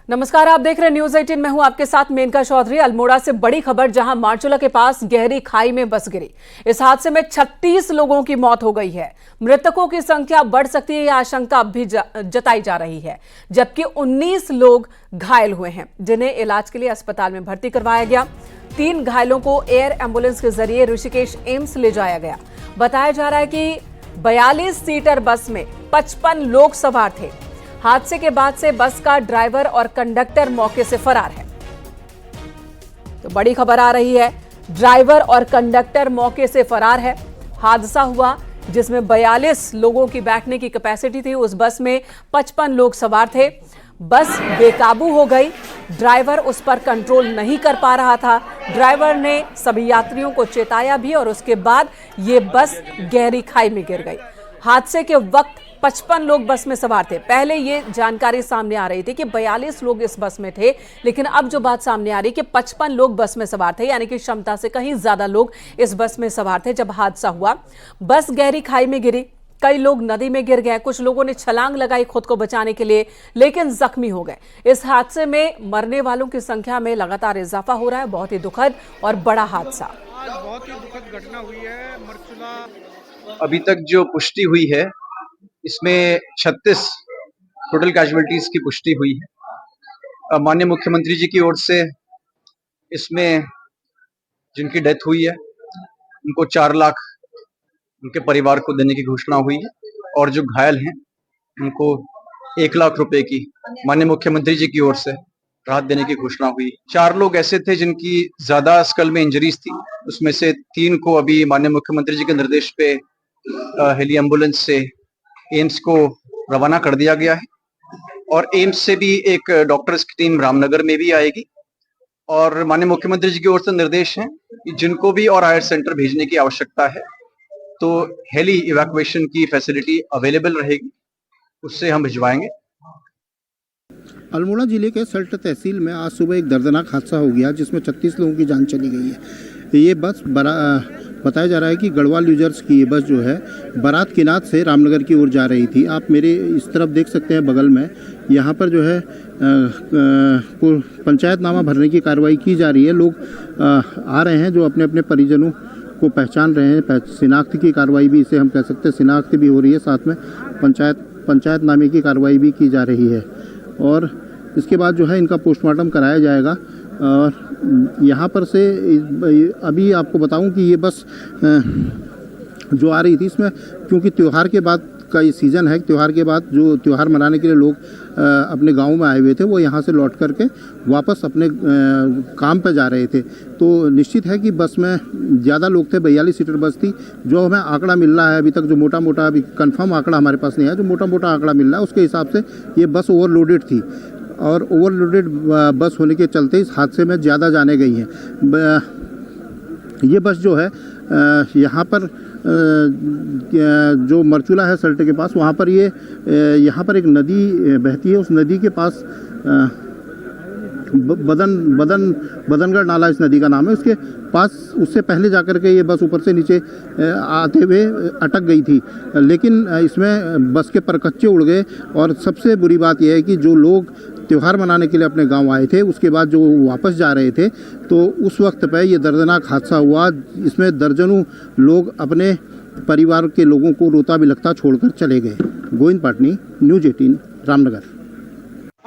नमस्कार, आप देख रहे हैं न्यूज 18। मैं हूं आपके साथ मेनका चौधरी। अल्मोड़ा से बड़ी खबर, जहां मारचूला के पास गहरी खाई में बस गिरी। इस हादसे में 36 लोगों की मौत हो गई है। मृतकों की संख्या बढ़ सकती है, यह आशंका अब भी जताई जा रही है, जबकि 19 लोग घायल हुए हैं, जिन्हें इलाज के लिए अस्पताल में भर्ती करवाया गया। 3 घायलों को एयर एम्बुलेंस के जरिए ऋषिकेश एम्स ले जाया गया। बताया जा रहा है कि 42 सीटर बस में 55 लोग सवार थे। हादसे के बाद से बस का ड्राइवर और कंडक्टर मौके से फरार है। तो बड़ी खबर आ रही है, ड्राइवर और कंडक्टर मौके से फरार है। हादसा हुआ जिसमें 42 लोगों की बैठने की कैपेसिटी थी। उस बस में 55 लोग सवार थे। बस बेकाबू हो गई। ड्राइवर उस पर कंट्रोल नहीं कर पा रहा था। ड्राइवर ने सभी यात्रियों को चेताया भी और उसके बाद ये बस गहरी खाई में गिर गई। हादसे के वक्त 55 लोग बस में सवार थे। पहले ये जानकारी सामने आ रही थी कि 42 लोग इस बस में थे, लेकिन अब जो बात सामने आ रही है कि 55 लोग बस में सवार थे, यानी कि क्षमता से कहीं ज्यादा लोग इस बस में सवार थे। जब हादसा हुआ, बस गहरी खाई में गिरी। कई लोग नदी में गिर गए, कुछ लोगों ने छलांग लगाई खुद को बचाने के लिए, लेकिन जख्मी हो गए। इस हादसे में मरने वालों की संख्या में लगातार इजाफा हो रहा है। बहुत ही दुखद और बड़ा हादसा। आज बहुत ही दुखद घटना हुई है मरचूला। अभी तक जो पुष्टि हुई है, इसमें 36 टोटल कैजुअलिटीज की पुष्टि हुई है। माननीय मुख्यमंत्री जी की ओर से इसमें जिनकी डेथ हुई है उनको 4 लाख उनके परिवार को देने की घोषणा हुई है, और जो घायल हैं उनको 1 लाख रुपए की माननीय मुख्यमंत्री जी की ओर से राहत देने की घोषणा हुई। 4 लोग ऐसे थे जिनकी ज्यादा स्कल में इंजरीज थी। उसमें से 3 को अभी माननीय मुख्यमंत्री जी के निर्देश पे हेली एम्बुलेंस से एम्स को रवाना कर दिया गया है, और एम्स से भी एक डॉक्टर्स की टीम रामनगर में भी आएगी। और माननीय मुख्यमंत्री जी की ओर से निर्देश है कि जिनको भी और हायर सेंटर भेजने की आवश्यकता है तो हेली इवैक्यूएशन की फैसिलिटी अवेलेबल रहेगी, उससे हम भिजवाएंगे। अल्मोड़ा जिले के सल्ट तहसील में आज सुबह एक दर्दनाक हादसा हो गया, जिसमें 36 लोगों की जान चली गई है। ये बस बताया जा रहा है कि गढ़वाल यूजर्स की ये बस जो है बारात किनात से रामनगर की ओर जा रही थी। आप मेरे इस तरफ देख सकते हैं, बगल में यहाँ पर जो है पंचायतनामा भरने की कार्रवाई की जा रही है। लोग आ रहे हैं जो अपने अपने परिजनों को पहचान रहे हैं। शिनाख्त की कार्रवाई भी इसे हम कह सकते हैं, शिनाख्त भी हो रही है, साथ में पंचायतनामे की कार्रवाई भी की जा रही है। और इसके बाद जो है इनका पोस्टमार्टम कराया जाएगा। और यहाँ पर से अभी आपको बताऊं कि ये बस जो आ रही थी, इसमें क्योंकि त्यौहार के बाद का ये सीज़न है, त्यौहार के बाद जो त्यौहार मनाने के लिए लोग अपने गांव में आए हुए थे, वो यहाँ से लौट करके वापस अपने काम पर जा रहे थे। तो निश्चित है कि बस में ज़्यादा लोग थे, 42 सीटर बस थी। जो हमें आंकड़ा मिल रहा है अभी तक, जो मोटा मोटा, अभी कंफर्म आंकड़ा हमारे पास नहीं है, जो मोटा मोटा आंकड़ा मिल रहा है उसके हिसाब से ये बस ओवरलोडेड थी, और ओवरलोडेड बस होने के चलते इस हादसे में ज़्यादा जाने गई हैं। ये बस जो है यहाँ पर जो मरचूला है सल्ट के पास, वहाँ पर यहाँ पर एक नदी बहती है। उस नदी के पास बदनगढ़ नाला इस नदी का नाम है, उसके पास उससे पहले जाकर के ये बस ऊपर से नीचे आते हुए अटक गई थी। लेकिन इसमें बस के परकच्चे उड़ गए। और सबसे बुरी बात यह है कि जो लोग त्यौहार मनाने के लिए अपने गांव आए थे, उसके बाद जो वापस जा रहे थे, तो उस वक्त पर ये दर्दनाक हादसा हुआ। इसमें दर्जनों लोग अपने परिवार के लोगों को रोता बिलखता छोड़कर चले गए। गोविंद पाटनी, न्यूज 18, रामनगर।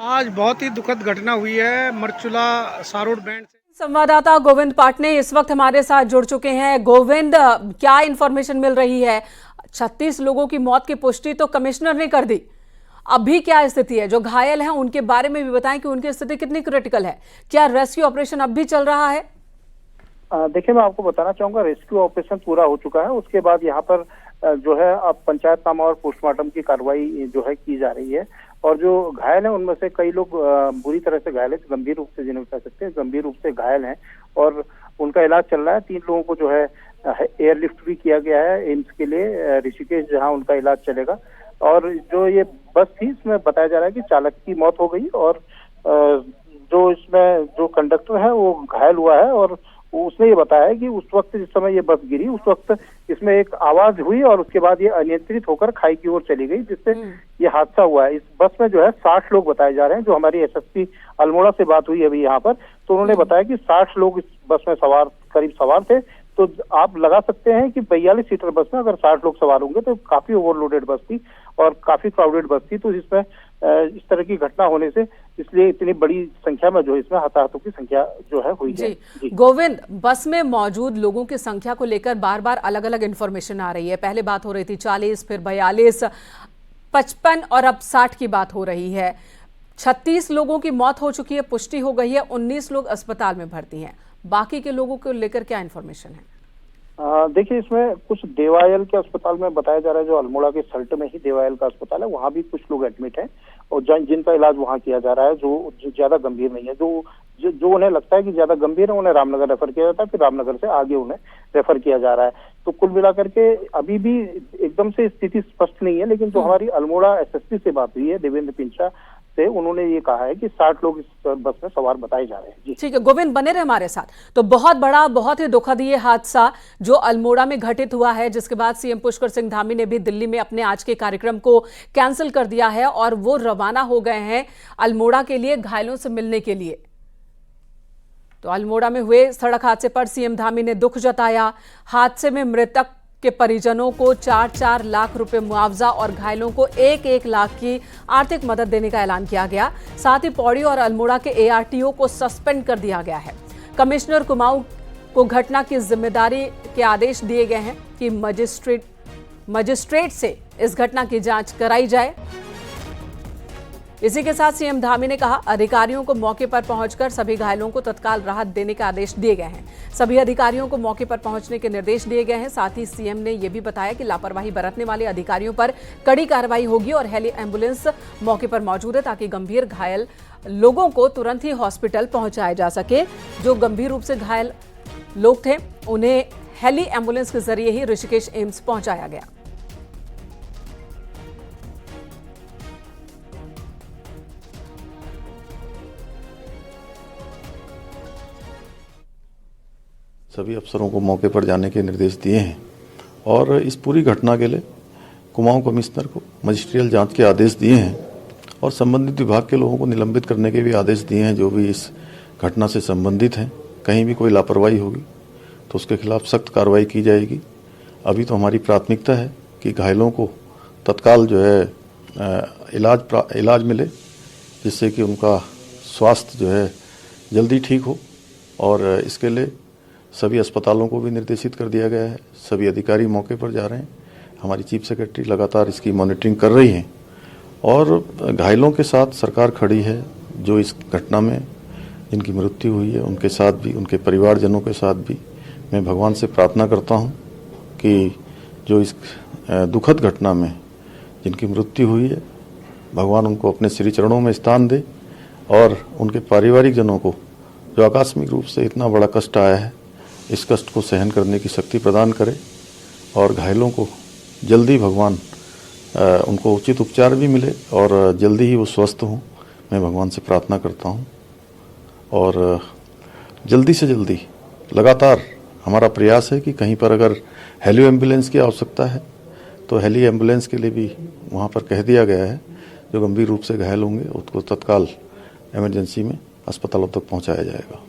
आज बहुत ही दुखद घटना हुई है मरचूला सारोड बैंड से। संवाददाता गोविंद पाटने इस वक्त हमारे साथ जुड़ चुके हैं। गोविंद, क्या इंफॉर्मेशन मिल रही है? 36 लोगों की मौत की पुष्टि तो कमिश्नर ने कर दी, अभी क्या स्थिति है? जो घायल हैं उनके बारे में भी बताएं कि उनकी स्थिति कितनी क्रिटिकल है। क्या रेस्क्यू ऑपरेशन अब भी चल रहा है? देखिए, मैं आपको बताना चाहूंगा, रेस्क्यू ऑपरेशन पूरा हो चुका है। उसके बाद यहाँ पर जो है अब पंचायतनामा और पोस्टमार्टम की कार्रवाई जो है की जा रही है। और जो घायल हैं उनमें से कई लोग बुरी तरह से घायल है, गंभीर रूप से, जिन्हें कह सकते हैं गंभीर रूप से घायल हैं, और उनका इलाज चल रहा है। 3 लोगों को जो है एयरलिफ्ट भी किया गया है एम्स के लिए ऋषिकेश, जहां उनका इलाज चलेगा। और जो ये बस थी, इसमें बताया जा रहा है कि चालक की मौत हो गई, और जो इसमें जो कंडक्टर है वो घायल हुआ है, और उसने ये बताया है कि उस वक्त जिस समय ये बस गिरी उस वक्त इसमें एक आवाज हुई और उसके बाद ये अनियंत्रित होकर खाई की ओर चली गई, जिससे ये हादसा हुआ है। इस बस में जो है 60 लोग बताए जा रहे हैं। जो हमारी एसएसपी अल्मोड़ा से बात हुई अभी यहाँ पर, तो उन्होंने बताया कि 60 लोग इस बस में करीब सवार थे। तो आप लगा सकते हैं कि 42 सीटर बस में अगर 60 लोग सवार होंगे तो काफी ओवरलोडेड बस थी और काफी क्राउडेड बस थी। तो इसमें इस तरह की घटना होने से इसलिए इतनी बड़ी संख्या में जो है इसमें हताहतों की संख्या जो है हुई है। जी गोविंद, बस में मौजूद लोगों की संख्या को लेकर बार बार अलग अलग इंफॉर्मेशन आ रही है। पहले बात हो रही थी 40, फिर 42, 55 और अब 60 की बात हो रही है। 36 लोगों की मौत हो चुकी है, पुष्टि हो गई है, 19 लोग अस्पताल में भर्ती हैं। बाकी के लोगों को लेकर क्या इन्फॉर्मेशन है? देखिए, इसमें कुछ देवायल के अस्पताल में बताया जा रहा है, जो अल्मोड़ा के सल्ट में ही देवायल का अस्पताल है, वहाँ भी कुछ लोग एडमिट हैं और जिनका इलाज वहाँ किया जा रहा है, जो ज्यादा गंभीर नहीं है। जो उन्हें लगता है कि ज्यादा गंभीर है उन्हें रामनगर रेफर किया जाता है, फिर रामनगर से आगे उन्हें रेफर किया जा रहा है। तो कुल मिलाकर के अभी भी एकदम से स्थिति स्पष्ट नहीं है, लेकिन जो हमारी अल्मोड़ा एसएसपी से बात हुई है देवेंद्र पिंचा से, उन्होंने ये कहा है कि 60 लोग इस बस में सवार बताए जा रहे हैं। जी ठीक है गोविंद, बने रहे हमारे साथ। तो बहुत बड़ा, बहुत ही दुखद ये हादसा जो अल्मोड़ा में घटित हुआ है, जिसके बाद सीएम पुष्कर सिंह धामी ने भी दिल्ली में अपने आज के कार्यक्रम को कैंसिल कर दिया है और वो रवाना हो गए हैं अल्मोड़ा के लिए घायलों से मिलने के लिए। तो अल्मोड़ा में हुए सड़क हादसे पर सीएम धामी ने दुख जताया। हादसे में मृतक के परिजनों को 4-4 लाख रुपए मुआवजा और घायलों को 1-1 लाख की आर्थिक मदद देने का ऐलान किया गया। साथ ही पौड़ी और अल्मोड़ा के एआरटीओ को सस्पेंड कर दिया गया है। कमिश्नर कुमाऊं को घटना की जिम्मेदारी के आदेश दिए गए हैं कि मजिस्ट्रेट से इस घटना की जांच कराई जाए। इसी के साथ सीएम धामी ने कहा, अधिकारियों को मौके पर पहुंचकर सभी घायलों को तत्काल राहत देने के आदेश दिए गए हैं। सभी अधिकारियों को मौके पर पहुंचने के निर्देश दिए गए हैं। साथ ही सीएम ने यह भी बताया कि लापरवाही बरतने वाले अधिकारियों पर कड़ी कार्रवाई होगी और हेली एम्बुलेंस मौके पर मौजूद है ताकि गंभीर घायल लोगों को तुरंत ही हॉस्पिटल पहुंचाया जा सके। जो गंभीर रूप से घायल लोग थे उन्हें हेली एम्बुलेंस के जरिए ही ऋषिकेश एम्स पहुंचाया गया। सभी अफसरों को मौके पर जाने के निर्देश दिए हैं और इस पूरी घटना के लिए कुमाऊं कमिश्नर को मजिस्ट्रियल जांच के आदेश दिए हैं और संबंधित विभाग के लोगों को निलंबित करने के भी आदेश दिए हैं जो भी इस घटना से संबंधित हैं। कहीं भी कोई लापरवाही होगी तो उसके खिलाफ सख्त कार्रवाई की जाएगी। अभी तो हमारी प्राथमिकता है कि घायलों को तत्काल जो है इलाज मिले, जिससे कि उनका स्वास्थ्य जो है जल्दी ठीक हो। और इसके लिए सभी अस्पतालों को भी निर्देशित कर दिया गया है। सभी अधिकारी मौके पर जा रहे हैं। हमारी चीफ सेक्रेटरी लगातार इसकी मॉनिटरिंग कर रही हैं और घायलों के साथ सरकार खड़ी है। जो इस घटना में जिनकी मृत्यु हुई है उनके साथ भी, उनके परिवारजनों के साथ भी मैं भगवान से प्रार्थना करता हूं कि जो इस दुखद घटना में जिनकी मृत्यु हुई है, भगवान उनको अपने श्री चरणों में स्थान दे और उनके पारिवारिक जनों को जो आकस्मिक रूप से इतना बड़ा कष्ट आया है, इस कष्ट को सहन करने की शक्ति प्रदान करे और घायलों को जल्दी भगवान उनको उचित उपचार भी मिले और जल्दी ही वो स्वस्थ हों। मैं भगवान से प्रार्थना करता हूं और जल्दी से जल्दी लगातार हमारा प्रयास है कि कहीं पर अगर हेली एम्बुलेंस की आवश्यकता है तो हेली एम्बुलेंस के लिए भी वहां पर कह दिया गया है। जो गंभीर रूप से घायल होंगे उसको तत्काल इमरजेंसी में अस्पतालों तक पहुंचाया जाएगा।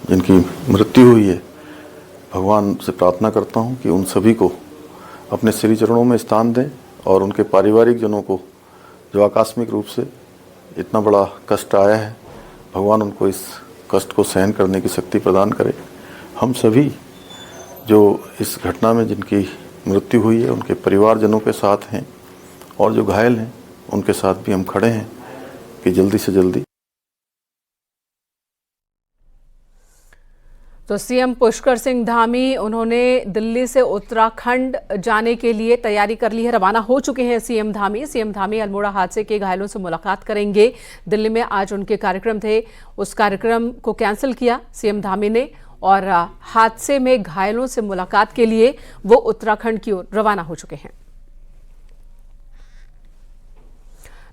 जिनकी मृत्यु हुई है, भगवान से प्रार्थना करता हूं कि उन सभी को अपने श्री चरणों में स्थान दें और उनके पारिवारिक जनों को जो आकस्मिक रूप से इतना बड़ा कष्ट आया है, भगवान उनको इस कष्ट को सहन करने की शक्ति प्रदान करे। हम सभी जो इस घटना में जिनकी मृत्यु हुई है उनके परिवारजनों के साथ हैं और जो घायल हैं उनके साथ भी हम खड़े हैं कि जल्दी से जल्दी। तो सीएम पुष्कर सिंह धामी, उन्होंने दिल्ली से उत्तराखंड जाने के लिए तैयारी कर ली है, रवाना हो चुके हैं सीएम धामी। सीएम धामी अल्मोड़ा हादसे के घायलों से मुलाकात करेंगे। दिल्ली में आज उनके कार्यक्रम थे, उस कार्यक्रम को कैंसिल किया सीएम धामी ने और हादसे में घायलों से मुलाकात के लिए वो उत्तराखंड की ओर रवाना हो चुके हैं।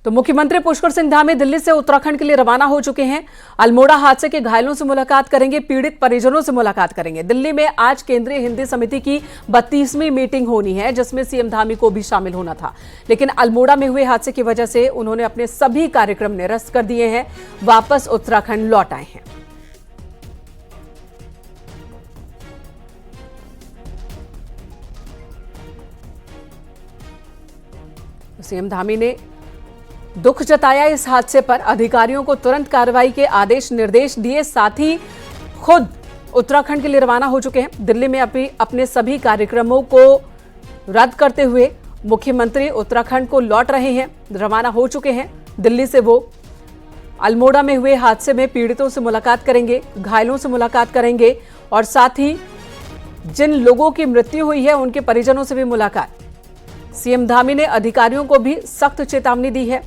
तो मुख्यमंत्री पुष्कर सिंह धामी दिल्ली से उत्तराखंड के लिए रवाना हो चुके हैं। अल्मोड़ा हादसे के घायलों से मुलाकात करेंगे, पीड़ित परिजनों से मुलाकात करेंगे। दिल्ली में आज केंद्रीय हिंदी समिति की 32वीं मीटिंग होनी है, जिसमें सीएम धामी को भी शामिल होना था, लेकिन अल्मोड़ा में हुए हादसे की वजह से उन्होंने अपने सभी कार्यक्रम निरस्त कर दिए हैं, वापस उत्तराखंड लौट आए हैं। सीएम धामी ने दुख जताया इस हादसे पर, अधिकारियों को तुरंत कार्रवाई के आदेश निर्देश दिए, साथ ही खुद उत्तराखंड के लिए रवाना हो चुके हैं। दिल्ली में अभी अपने सभी कार्यक्रमों को रद्द करते हुए मुख्यमंत्री उत्तराखंड को लौट रहे हैं, रवाना हो चुके हैं। दिल्ली से वो अल्मोड़ा में हुए हादसे में पीड़ितों से मुलाकात करेंगे, घायलों से मुलाकात करेंगे और साथ ही जिन लोगों की मृत्यु हुई है उनके परिजनों से भी मुलाकात। सीएम धामी ने अधिकारियों को भी सख्त चेतावनी दी है,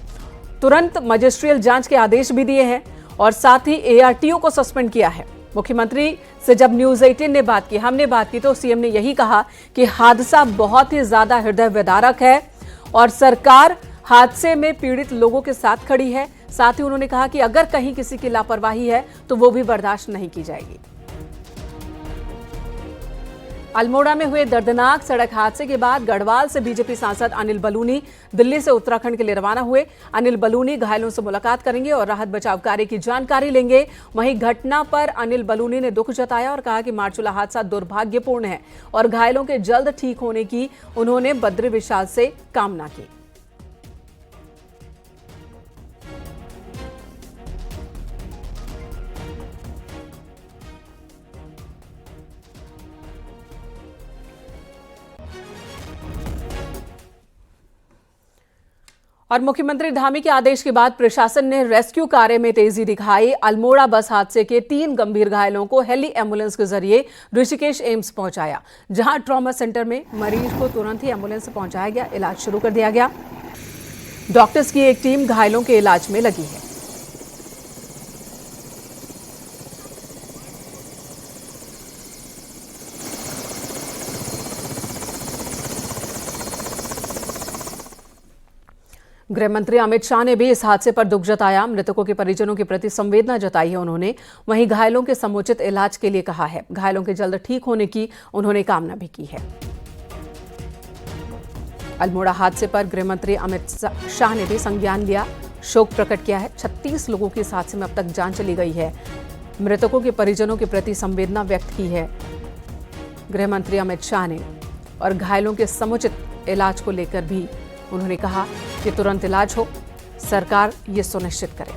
तुरंत मजिस्ट्रियल जांच के आदेश भी दिए हैं और साथ ही एआरटीओ को सस्पेंड किया है। मुख्यमंत्री से जब न्यूज 18 ने बात की, हमने बात की, तो सीएम ने यही कहा कि हादसा बहुत ही ज्यादा हृदय विदारक है और सरकार हादसे में पीड़ित लोगों के साथ खड़ी है। साथ ही उन्होंने कहा कि अगर कहीं किसी की लापरवाही है तो वो भी बर्दाश्त नहीं की जाएगी। अल्मोड़ा में हुए दर्दनाक सड़क हादसे के बाद गढ़वाल से बीजेपी सांसद अनिल बलूनी दिल्ली से उत्तराखंड के लिए रवाना हुए। अनिल बलूनी घायलों से मुलाकात करेंगे और राहत बचाव कार्य की जानकारी लेंगे। वहीं घटना पर अनिल बलूनी ने दुख जताया और कहा कि मार्चुला हादसा दुर्भाग्यपूर्ण है और घायलों के जल्द ठीक होने की उन्होंने बद्री विशाल से कामना की। और मुख्यमंत्री धामी के आदेश के बाद प्रशासन ने रेस्क्यू कार्य में तेजी दिखाई। अल्मोड़ा बस हादसे के 3 गंभीर घायलों को हेली एम्बुलेंस के जरिए ऋषिकेश एम्स पहुंचाया, जहां ट्रॉमा सेंटर में मरीज को तुरंत ही एम्बुलेंस से पहुंचाया गया, इलाज शुरू कर दिया गया। डॉक्टर्स की एक टीम घायलों के इलाज में लगी है। गृह मंत्री अमित शाह ने भी इस हादसे पर दुख जताया, मृतकों के परिजनों के प्रति संवेदना जताई है उन्होंने। वहीं घायलों के समुचित इलाज के लिए कहा है, घायलों के जल्द ठीक होने की उन्होंने कामना भी की है। अल्मोड़ा हादसे पर गृह मंत्री अमित शाह ने भी संज्ञान लिया, शोक प्रकट किया है। 36 लोगों की इस हादसे में अब तक जान चली गई है। मृतकों के परिजनों के प्रति संवेदना व्यक्त की है गृह मंत्री अमित शाह ने और घायलों के समुचित इलाज को लेकर भी उन्होंने कहा कि तुरंत इलाज हो, सरकार ये सुनिश्चित करे।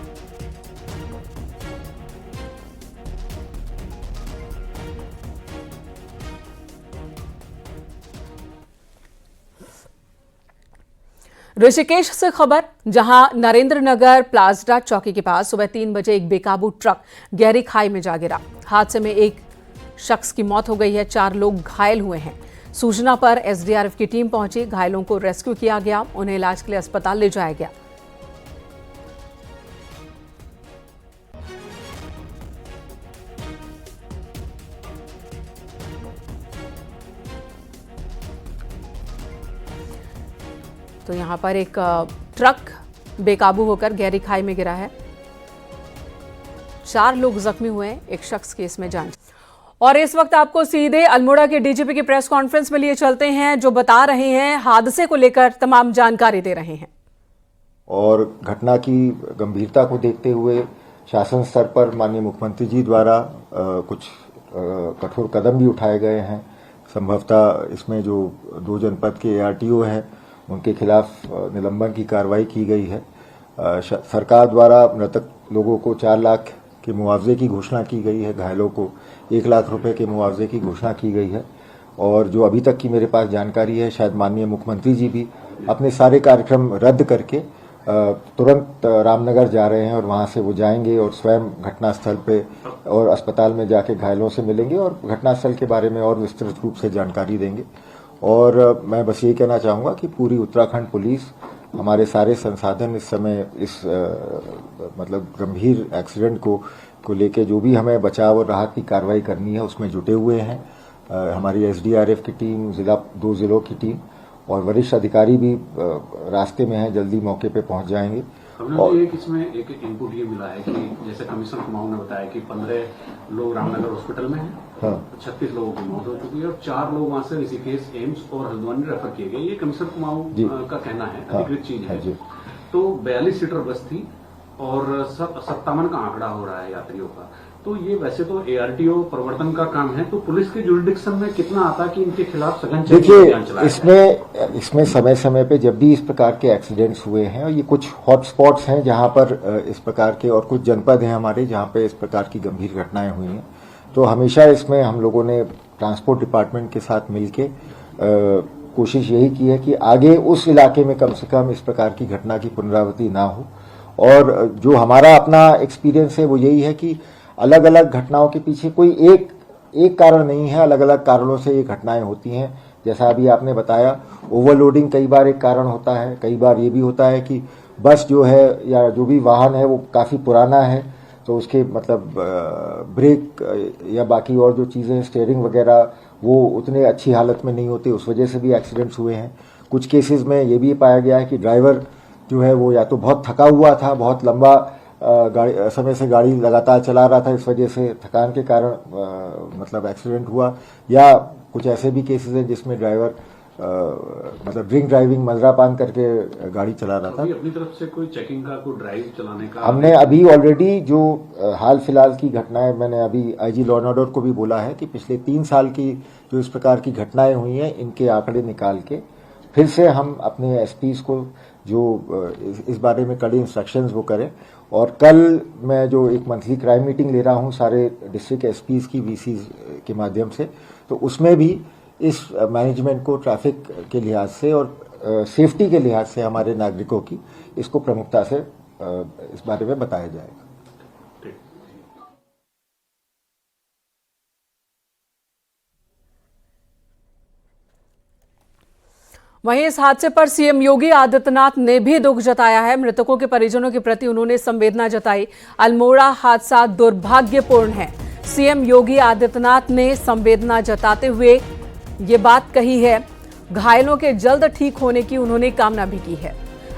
ऋषिकेश से खबर, जहां नरेंद्र नगर प्लाजडा चौकी के पास सुबह 3 बजे एक बेकाबू ट्रक गहरी खाई में जा गिरा। हादसे में एक शख्स की मौत हो गई है, 4 लोग घायल हुए हैं। सूचना पर एसडीआरएफ की टीम पहुंची, घायलों को रेस्क्यू किया गया, उन्हें इलाज के लिए अस्पताल ले जाया गया। तो यहां पर एक ट्रक बेकाबू होकर गहरी खाई में गिरा है, 4 लोग जख्मी हुए हैं, एक शख्स की इसमें जान। और इस वक्त आपको सीधे अल्मोड़ा के डीजीपी की प्रेस कॉन्फ्रेंस में लिए चलते हैं, जो बता रहे हैं, हादसे को लेकर तमाम जानकारी दे रहे हैं। और घटना की गंभीरता को देखते हुए शासन स्तर पर माननीय मुख्यमंत्री जी द्वारा कुछ कठोर कदम भी उठाए गए हैं। संभवतः इसमें जो 2 जनपद के ARTO हैं उनके खिलाफ निलंबन की कार्रवाई की गई है। सरकार द्वारा मृतक लोगों को 4 लाख के मुआवजे की घोषणा की गई है, घायलों को 1 लाख रुपए के मुआवजे की घोषणा की गई है। और जो अभी तक की मेरे पास जानकारी है, शायद माननीय मुख्यमंत्री जी भी अपने सारे कार्यक्रम रद्द करके तुरंत रामनगर जा रहे हैं और वहां से वो जाएंगे और स्वयं घटनास्थल पे और अस्पताल में जाके घायलों से मिलेंगे और घटनास्थल के बारे में और विस्तृत रूप से जानकारी देंगे। और मैं बस यही कहना चाहूँगा कि पूरी उत्तराखंड पुलिस, हमारे सारे संसाधन इस समय इस मतलब गंभीर एक्सीडेंट को लेके जो भी हमें बचाव और राहत की कार्रवाई करनी है उसमें जुटे हुए हैं। हमारी SDRF की टीम, 2 जिलों की टीम और वरिष्ठ अधिकारी भी रास्ते में हैं, जल्दी मौके पे पहुंच जाएंगे। और इसमें एक इनपुट ये मिला है कि जैसे कमिश्नर कुमाऊं ने बताया कि 15 लोग रामनगर हॉस्पिटल में हैं, हाँ। 36 लोगों की मौत हो चुकी है और 4 लोग वहां से ऋषिकेश, एम्स और हल्द्वानी रेफर किए गए। ये कमिश्नर कुमाऊं का कहना है, अधिकृत चीज है। तो 42 सीटर बस थी और 57 का आंकड़ा हो रहा है यात्रियों का। तो ये वैसे तो ARTO प्रवर्तन का काम है, तो पुलिस के जुरिडिक्शन में कितना आता कि इनके खिलाफ सघन देखिए, अभियान चलाया जाए? इसमें समय समय पे जब भी इस प्रकार के एक्सीडेंट्स हुए हैं, और ये कुछ हॉटस्पॉट्स हैं जहां पर इस प्रकार के, और कुछ जनपद हैं हमारे जहां पे इस प्रकार की गंभीर घटनाएं हुई हैं, तो हमेशा इसमें हम लोगों ने ट्रांसपोर्ट डिपार्टमेंट के साथ मिलके कोशिश यही की है कि आगे उस इलाके में कम से कम इस प्रकार की घटना की पुनरावृत्ति ना हो। और जो हमारा अपना एक्सपीरियंस है वो यही है कि अलग अलग घटनाओं के पीछे कोई एक कारण नहीं है, अलग अलग कारणों से ये घटनाएं होती हैं। जैसा अभी आपने बताया, ओवरलोडिंग कई बार एक कारण होता है, कई बार ये भी होता है कि बस जो है या जो भी वाहन है वो काफ़ी पुराना है, तो उसके मतलब ब्रेक या बाकी और जो चीज़ें, स्टीयरिंग वगैरह, वो उतने अच्छी हालत में नहीं होते, उस वजह से भी एक्सीडेंट्स हुए हैं। कुछ केसेस में ये भी पाया गया है कि ड्राइवर जो है वो या तो बहुत थका हुआ था, बहुत लंबा समय से गाड़ी लगातार चला रहा था, इस वजह से थकान के कारण मतलब एक्सीडेंट हुआ, या कुछ ऐसे भी केसेस हैं जिसमें ड्राइवर मतलब ड्रिंक ड्राइविंग, मदिरापान करके गाड़ी चला रहा था। अपनी तरफ से कोई चेकिंग का, कोई ड्राइव चलाने का हमने अभी ऑलरेडी जो हाल फिलहाल की घटनाएं, मैंने अभी IG लॉ एंड ऑर्डर को भी बोला है कि पिछले 3 साल की जो इस प्रकार की घटनाएं हुई हैं, इनके आंकड़े निकाल के फिर से हम अपने SPs को जो इस बारे में कड़े इंस्ट्रक्शंस वो करें। और कल मैं जो एक मंथली क्राइम मीटिंग ले रहा हूं सारे डिस्ट्रिक्ट SPs की VCs के माध्यम से, तो उसमें भी इस मैनेजमेंट को ट्रैफिक के लिहाज से और सेफ्टी के लिहाज से हमारे नागरिकों की, इसको प्रमुखता से इस बारे में बताया जाएगा। वहीं इस हादसे पर CM योगी आदित्यनाथ ने भी दुख जताया है। मृतकों के परिजनों के प्रति उन्होंने संवेदना जताई। अल्मोड़ा हादसा दुर्भाग्यपूर्ण है। CM योगी आदित्यनाथ ने संवेदना जताते हुए ये बात कही है। घायलों के जल्द ठीक होने की उन्होंने कामना भी की है।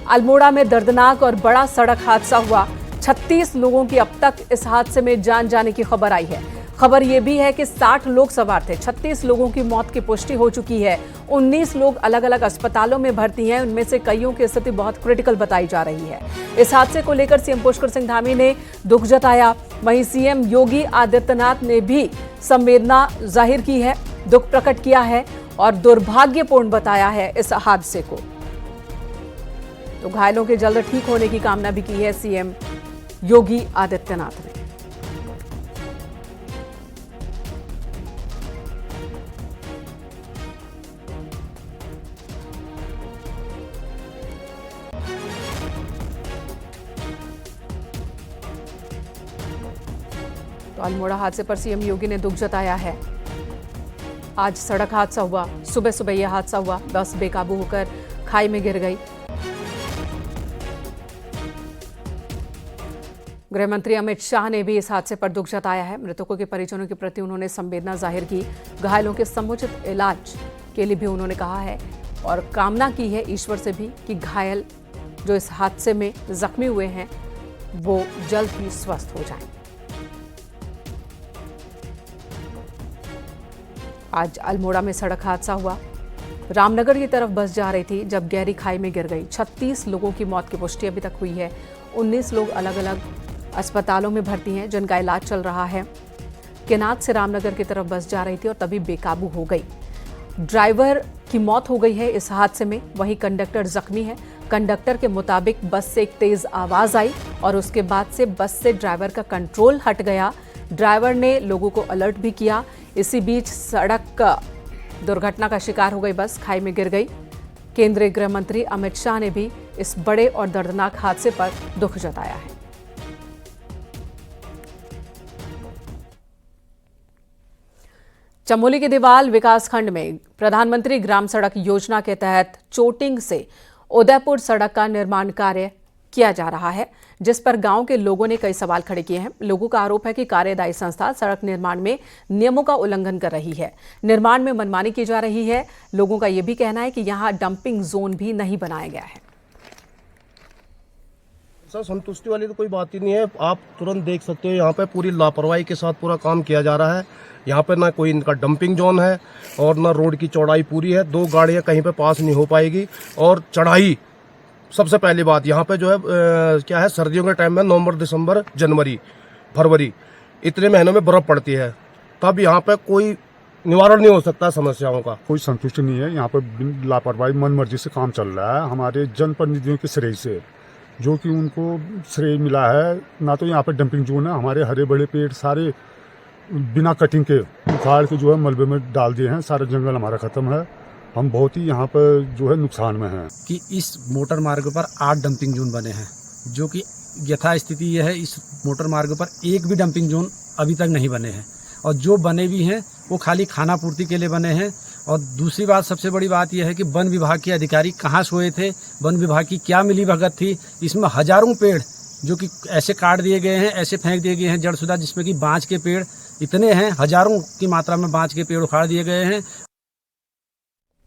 अल्मोड़ा में दर्दनाक और बड़ा सड़क हादसा हुआ। 36 लोगों की अब तक इस हादसे में जान जाने की खबर आई है। खबर यह भी है कि 60 लोग सवार थे। 36 लोगों की मौत की पुष्टि हो चुकी है। 19 लोग अलग अलग अस्पतालों में भर्ती हैं। उनमें से कईयों की स्थिति बहुत क्रिटिकल बताई जा रही है। इस हादसे को लेकर CM पुष्कर सिंह धामी ने दुख जताया। वहीं CM योगी आदित्यनाथ ने भी संवेदना जाहिर की है, दुख प्रकट किया है और दुर्भाग्यपूर्ण बताया है इस हादसे को। तो घायलों के जल्द ठीक होने की कामना भी की है CM योगी आदित्यनाथ ने। तो अल्मोड़ा हादसे पर CM योगी ने दुख जताया है। आज सड़क हादसा हुआ, सुबह सुबह यह हादसा हुआ। बस बेकाबू होकर खाई में गिर गई। गृह मंत्री अमित शाह ने भी इस हादसे पर दुख जताया है। मृतकों के परिजनों के प्रति उन्होंने संवेदना जाहिर की। घायलों के समुचित इलाज के लिए भी उन्होंने कहा है और कामना की है ईश्वर से भी कि घायल जो इस हादसे में जख्मी हुए हैं वो जल्द ही स्वस्थ हो जाएं। आज अल्मोड़ा में सड़क हादसा हुआ। रामनगर की तरफ बस जा रही थी जब गहरी खाई में गिर गई। 36 लोगों की मौत की पुष्टि अभी तक हुई है। 19 लोग अलग अलग अस्पतालों में भर्ती हैं जिनका इलाज चल रहा है। केनाथ से रामनगर की तरफ बस जा रही थी और तभी बेकाबू हो गई। ड्राइवर की मौत हो गई है इस हादसे में, वहीं कंडक्टर जख्मी है। कंडक्टर के मुताबिक बस से एक तेज आवाज आई और उसके बाद से बस से ड्राइवर का कंट्रोल हट गया। ड्राइवर ने लोगों को अलर्ट भी किया। इसी बीच सड़क दुर्घटना का शिकार हो गई बस, खाई में गिर गई। केंद्रीय गृह मंत्री अमित शाह ने भी इस बड़े और दर्दनाक हादसे पर दुख जताया है। चमोली के दीवाल विकासखंड में प्रधानमंत्री ग्राम सड़क योजना के तहत चोटिंग से उदयपुर सड़क का निर्माण कार्य किया जा रहा है, जिस पर गांव के लोगों ने कई सवाल खड़े किए हैं। लोगों का आरोप है कि कार्यदायी संस्था सड़क निर्माण में नियमों का उल्लंघन कर रही है, निर्माण में मनमानी की जा रही है। लोगों का यह भी कहना है कि यहां डंपिंग जोन भी नहीं बनाया गया है। सर, संतुष्टि वाली तो कोई बात ही नहीं है। आप तुरंत देख सकते हो यहाँ पे पूरी लापरवाही के साथ पूरा काम किया जा रहा है। यहाँ पे ना कोई इनका डंपिंग जोन है और ना रोड की चौड़ाई पूरी है। 2 गाड़ियाँ कहीं पे पास नहीं हो पाएगी। और चढ़ाई, सबसे पहली बात यहाँ पे जो है क्या है, सर्दियों के टाइम में नवंबर, दिसंबर, जनवरी, फरवरी, इतने महीनों में बर्फ पड़ती है, तब यहाँ पे कोई निवारण नहीं हो सकता समस्याओं का। कोई संतुष्टि नहीं है। यहाँ पर लापरवाही, मन मर्जी से काम चल रहा है हमारे जनप्रतिनिधियों के श्रेय से, जो कि उनको श्रेय मिला है। ना तो यहाँ पे डंपिंग जोन है, हमारे हरे बड़े पेड़ सारे बिना कटिंग के उखाड़ के जो है मलबे में डाल दिए हैं। सारा जंगल हमारा खत्म है। हम बहुत ही यहाँ पर जो है नुकसान में हैं। कि इस मोटर मार्ग पर 8 डंपिंग जोन बने हैं, जो कि यथा स्थिति यह है, इस मोटर मार्ग पर एक भी डंपिंग जोन अभी तक नहीं बने हैं, और जो बने भी हैं वो खाली खाना पूर्ति के लिए बने हैं। और दूसरी बात, सबसे बड़ी बात यह है कि वन विभाग के अधिकारी कहाँ सोए थे, वन विभाग की क्या मिलीभगत थी। इसमें हजारों पेड़ जो कि ऐसे काट दिए गए हैं, ऐसे फेंक दिए गए हैं जड़शुदा, जिसमें कि बांज के पेड़ इतने हैं, हजारों की मात्रा में बांज के पेड़ उखाड़ दिए गए हैं।